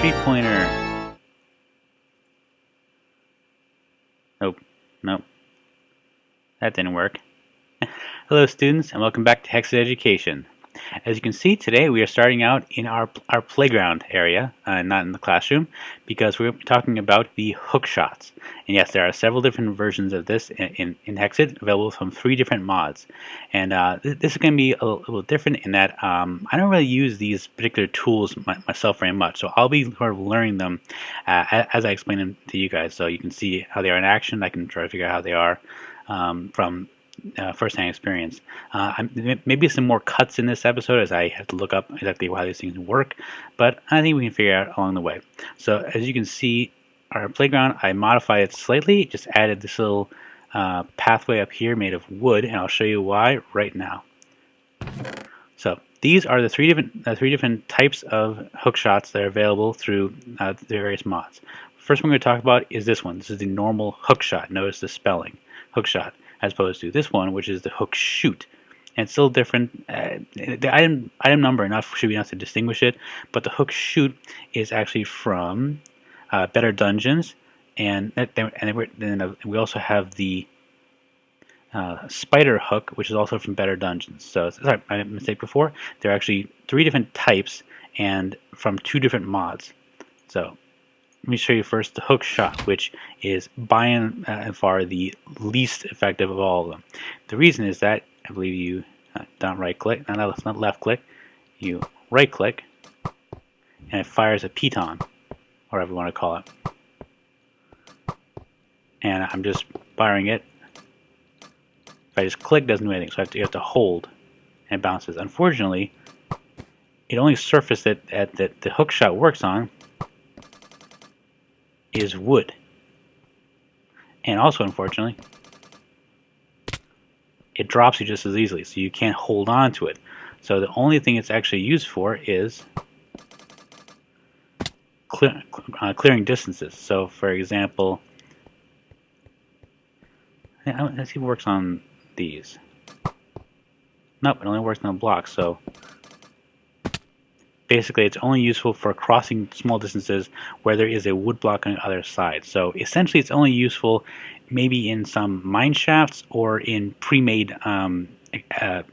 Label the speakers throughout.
Speaker 1: 3-pointer. Nope. Nope. That didn't work. Hello students, and welcome back to Hexxit Education. As you can see, today we are starting out in our playground area, not in the classroom, because we're talking about the Hookshots. And yes, there are several different versions of this in Hexxit, available from 3 different mods. And this is going to be a little different in that I don't really use these particular tools myself very much, so I'll be sort of learning them as I explain them to you guys, so you can see how they are in action. I can try to figure out how they are from first-hand experience. Maybe some more cuts in this episode as I have to look up exactly how these things work, but I think we can figure out along the way. So as you can see, our playground, I modified it slightly, just added this little pathway up here made of wood, and I'll show you why right now. So these are the three different types of hook shots that are available through the various mods. First one we're going to talk about is this one. This is the normal hook shot. Notice the spelling, hook shot, as opposed to this one, which is the hook shoot. And it's still different. The item number should be enough to distinguish it, but the hook shoot is actually from Better Dungeons, and we also have the spider hook, which is also from Better Dungeons. So sorry, I made a mistake before. There are actually 3 different types and from 2 different mods. So let me show you first the hook shot, which is by and far the least effective of all of them. The reason is that I believe you don't right click, not left click, you right click, and it fires a piton, or whatever you want to call it. And I'm just firing it. If I just click, it doesn't do anything, so you have to hold, and it bounces. Unfortunately, it only surface that the hook shot works on is wood. And also, unfortunately, it drops you just as easily, so you can't hold on to it. So the only thing it's actually used for is clearing distances. So for example, let's see if it works on these. Nope, it only works on blocks. So basically, it's only useful for crossing small distances where there is a wood block on the other side. So essentially, it's only useful maybe in some mine shafts or in pre-made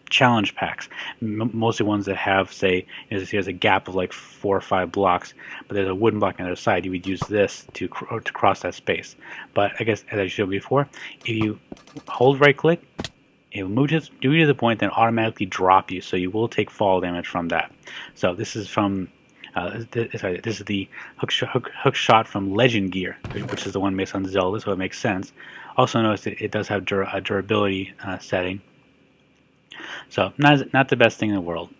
Speaker 1: challenge packs. Mostly ones that have, say, here's a gap of like 4 or 5 blocks, but there's a wooden block on the other side. You would use this to cross that space. But I guess, as I showed before, if you hold right-click, it will move you to the point, then automatically drop you, so you will take fall damage from that. So this is from this is the hook shot from Legend Gear, which is the one based on Zelda, so it makes sense. Also notice that it does have a durability setting, so not the best thing in the world,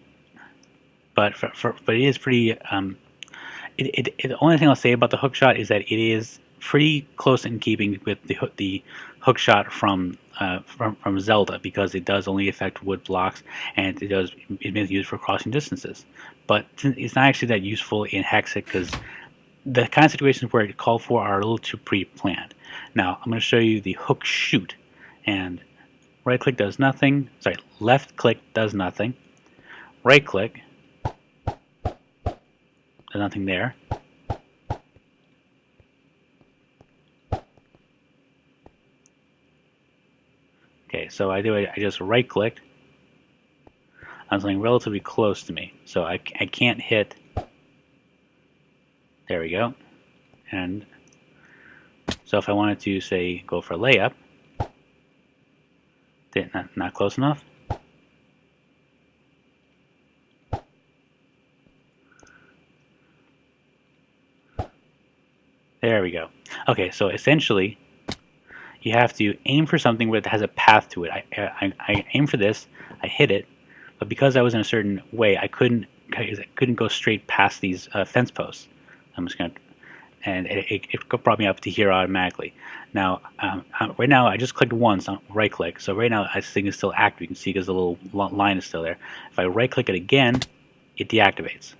Speaker 1: but it is pretty. The only thing I'll say about the hook shot is that it is pretty close in keeping with the hook shot from Zelda, because it does only affect wood blocks, and it is used for crossing distances. But it's not actually that useful in Hexxit, because the kind of situations where it called for are a little too pre-planned. Now I'm going to show you the hook shoot, and right click does nothing. Sorry, left click does nothing. Right click does nothing there. Okay, so I just right clicked on something relatively close to me, so I can't hit. There we go. And so if I wanted to, say, go for a layup, not close enough. There we go. Okay, so essentially, you have to aim for something where it has a path to it. I aim for this, I hit it, but because I was in a certain way, I couldn't go straight past these fence posts. I'm just going to, and it brought me up to here automatically. Now, right now, I just clicked once on right click, so right now this thing is still active. You can see because the little line is still there. If I right click it again, it deactivates.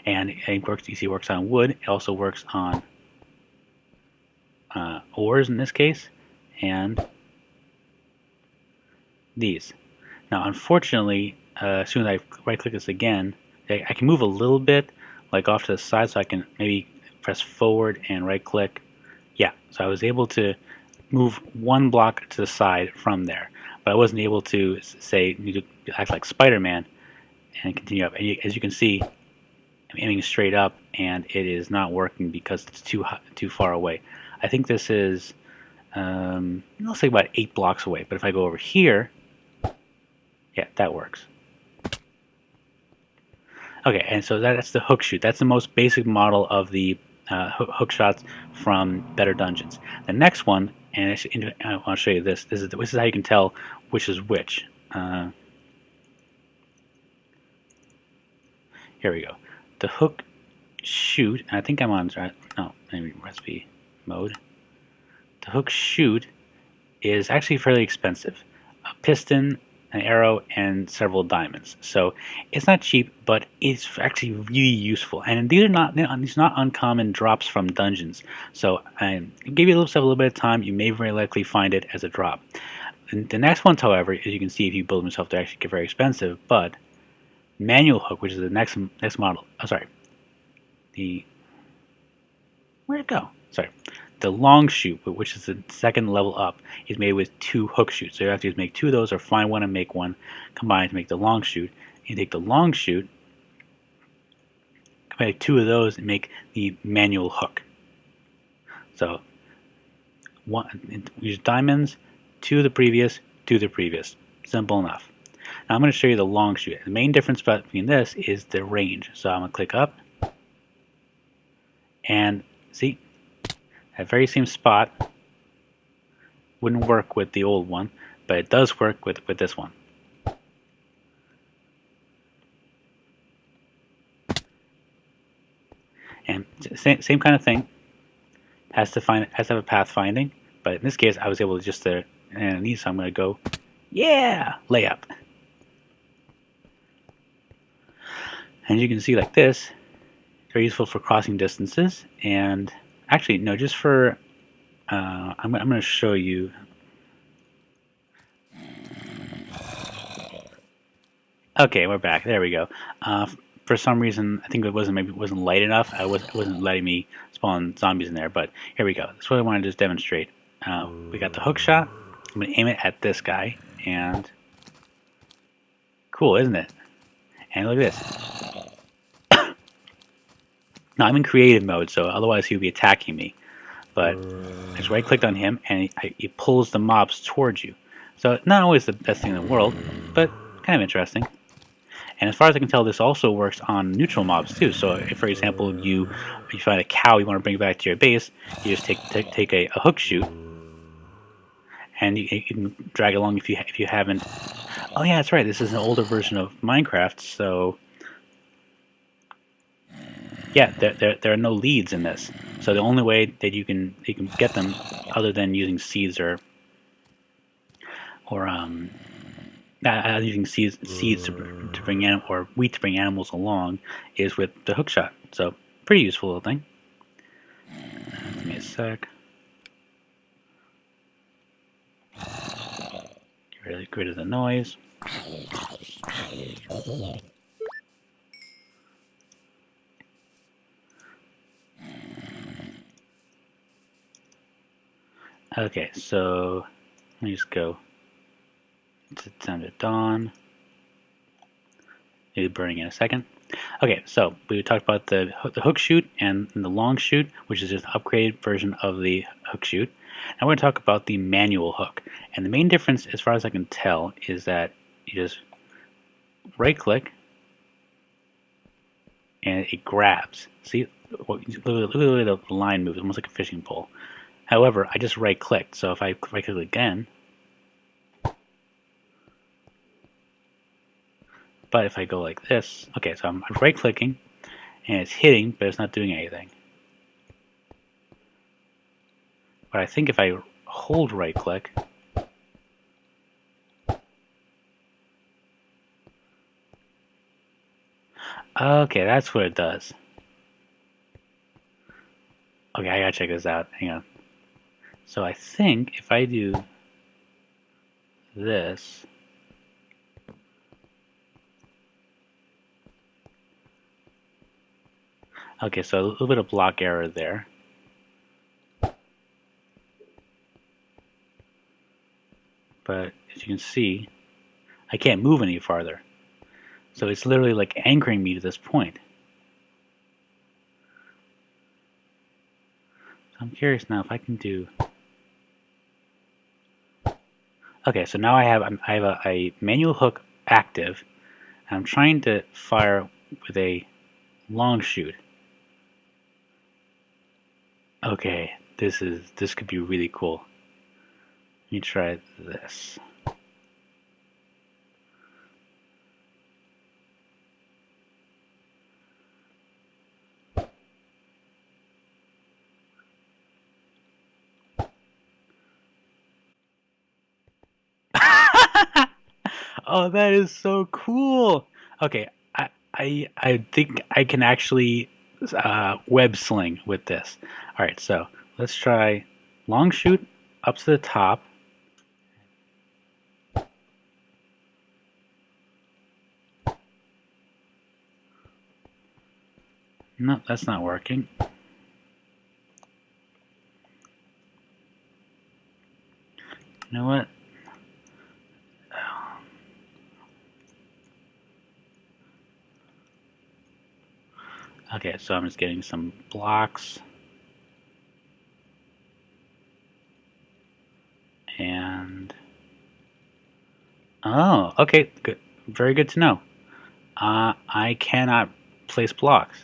Speaker 1: And it works. You see, it works on wood. It also works on ores in this case, and these. Now, unfortunately, as soon as I right-click this again, I can move a little bit, like off to the side, so I can maybe press forward and right click. Yeah, so I was able to move one block to the side from there, but I wasn't able to say you act like Spider-Man and continue up. And as you can see, I'm aiming straight up, and it is not working because it's too far away. I think this is, let's say about 8 blocks away. But if I go over here, yeah, that works. Okay, and so that's the hook shoot. That's the most basic model of the hook shots from Better Dungeons. The next one, and I want to show you this. This is how you can tell which is which. Here we go. The hook shoot. I think I'm on. No, maybe recipe mode. The hook shoot is actually fairly expensive. A piston, an arrow, and several diamonds. So it's not cheap, but it's actually really useful. And these are not uncommon drops from dungeons. So give you a little bit of time, you may very likely find it as a drop. The next ones, however, as you can see, if you build them yourself, they actually get very expensive. But manual hook, which is the next model. Oh, sorry. Where'd it go? Sorry. The long shoot, which is the second level up, is made with 2 hook shoots. So you have to make 2 of those, or find one and make one, combine to make the long shoot. You take the long shoot, make 2 of those, and make the manual hook. So use diamonds, 2 of the previous, 2 of the previous. Simple enough. Now I'm going to show you the long shoot. The main difference between this is the range. So I'm going to click up, and see, that very same spot wouldn't work with the old one, but it does work with this one. And same kind of thing. Has to have a path finding, but in this case, I was able to just and so I'm going to go, yeah, layup. And you can see like this, very useful for crossing distances, and actually no, just for I'm going to show you. Okay, we're back. There we go. For some reason, I think it wasn't light enough. It wasn't letting me spawn zombies in there. But here we go. That's what I wanted to just demonstrate. We got the hook shot. I'm going to aim it at this guy, and cool, isn't it? And look at this. Now I'm in creative mode, so otherwise he would be attacking me. But I just right-clicked on him, and he pulls the mobs towards you. So not always the best thing in the world, but kind of interesting. And as far as I can tell, this also works on neutral mobs too. So if, for example, you find a cow you want to bring back to your base, you just take a hook shoot, and you can drag along if you haven't. Oh yeah, that's right. This is an older version of Minecraft, so yeah, there are no leads in this. So the only way that you can get them, other than using seeds or using seeds to bring or wheat to bring animals along, is with the hook shot. So pretty useful little thing. Give me a sec. Get rid of the noise. Okay, so let me just go. It's time to dawn. Maybe burning in a second. Okay, so we talked about the hook shoot and the long shoot, which is just an upgraded version of the hook shoot. Now we're going to talk about the manual hook. And the main difference, as far as I can tell, is that you just right-click and it grabs. See, look at the line moves, almost like a fishing pole. However, I just right-clicked, so if I right-click again, but if I go like this, okay, so I'm right-clicking, and it's hitting, but it's not doing anything. But I think if I hold right-click, okay, that's what it does. Okay, I gotta check this out. Hang on. So I think if I do this, Okay, so a little bit of block error there. But as you can see, I can't move any farther. So it's literally like anchoring me to this point. So I'm curious now if I can do... Okay, so now I have a manual hook active. And I'm trying to fire with a long shoot. Okay, this could be really cool. Let me try this. Oh, that is so cool. Okay, I think I can actually web sling with this. All right, so let's try long shoot up to the top. No, that's not working. You know what? Okay, so I'm just getting some blocks. And oh, okay, good. Very good to know. I cannot place blocks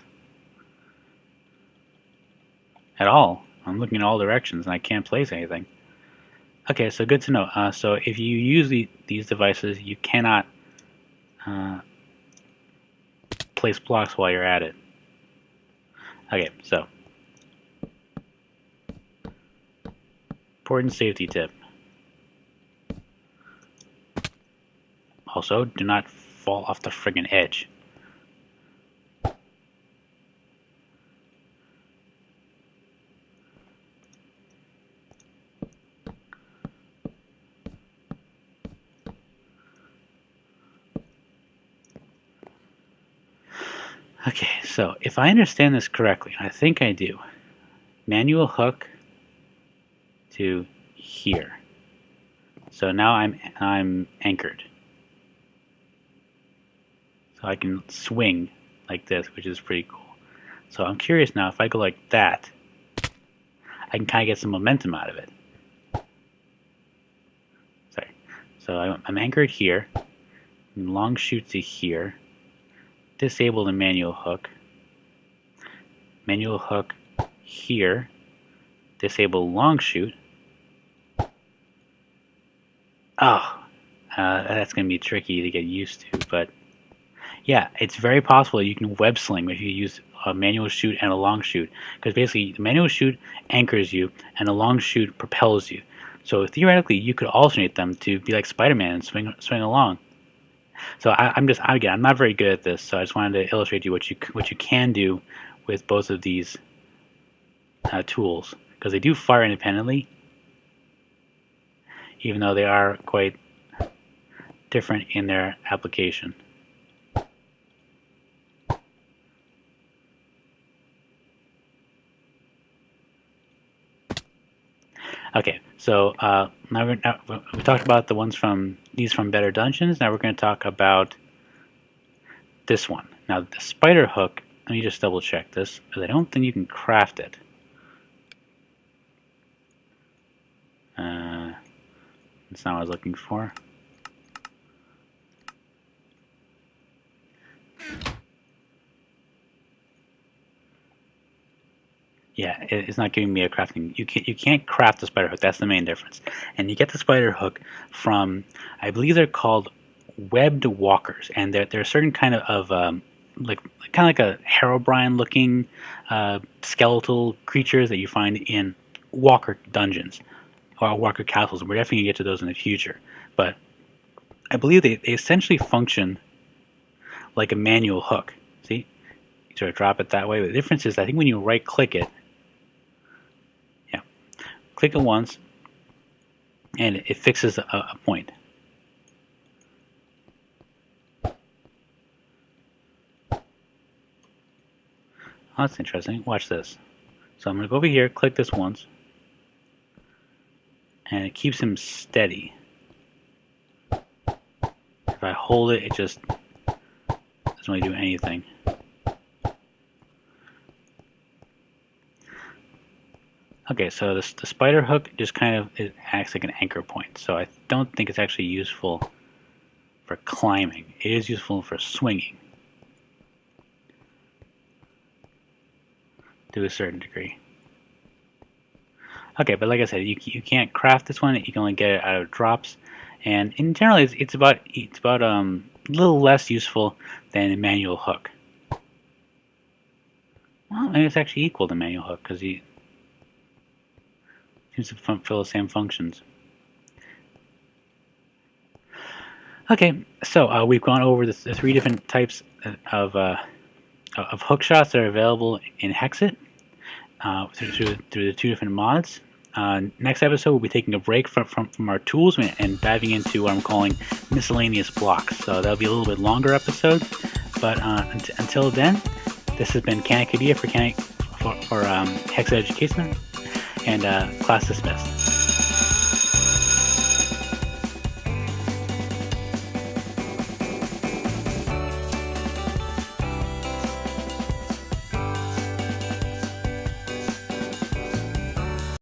Speaker 1: at all. I'm looking in all directions and I can't place anything. Okay, so good to know. So if you use these devices, you cannot place blocks while you're at it. Okay, so important safety tip. Also, do not fall off the friggin' edge. Okay, so if I understand this correctly, and I think I do, manual hook to here. So now I'm anchored. So I can swing like this, which is pretty cool. So I'm curious now, if I go like that, I can kind of get some momentum out of it. Sorry. So I'm anchored here, long shoot to here, disable the manual hook here, disable long shoot. Oh, that's going to be tricky to get used to, but yeah, it's very possible you can web sling if you use a manual shoot and a long shoot, because basically the manual shoot anchors you and the long shoot propels you. So theoretically, you could alternate them to be like Spider-Man and swing along. So I'm not very good at this, so I just wanted to illustrate to you what you can do with both of these tools, because they do fire independently, even though they are quite different in their application. Okay, so now we talked about the ones from Better Dungeons. Now we're going to talk about this one. Now the spider hook. Let me just double check this, because I don't think you can craft it. That's not what I was looking for. Yeah, it's not giving me a crafting. You can't craft the spider hook. That's the main difference. And you get the spider hook from, I believe they're called webbed walkers, and they're a certain kind of like a Herobrine looking skeletal creatures that you find in walker dungeons or walker castles. We're definitely gonna get to those in the future, but I believe they essentially function like a manual hook. See, you sort of drop it that way. But the difference is, I think when you right click it, click it once, and it fixes a point. Oh, that's interesting. Watch this. So I'm going to go over here, click this once, and it keeps him steady. If I hold it, it just doesn't really do anything. Okay, so the spider hook just kind of acts like an anchor point. So I don't think it's actually useful for climbing. It is useful for swinging to a certain degree. Okay, but like I said, you can't craft this one. You can only get it out of drops, and in general, it's about a little less useful than a manual hook. Well, and it's actually equal to manual hook because he seems to fulfill the same functions. Okay, so we've gone over the 3 different types of hook shots that are available in Hexxit through the 2 different mods. Next episode, we'll be taking a break from our tools and diving into what I'm calling miscellaneous blocks. So that'll be a little bit longer episode. But until then, this has been Kanik Kadia for Hexxit Education, and class dismissed.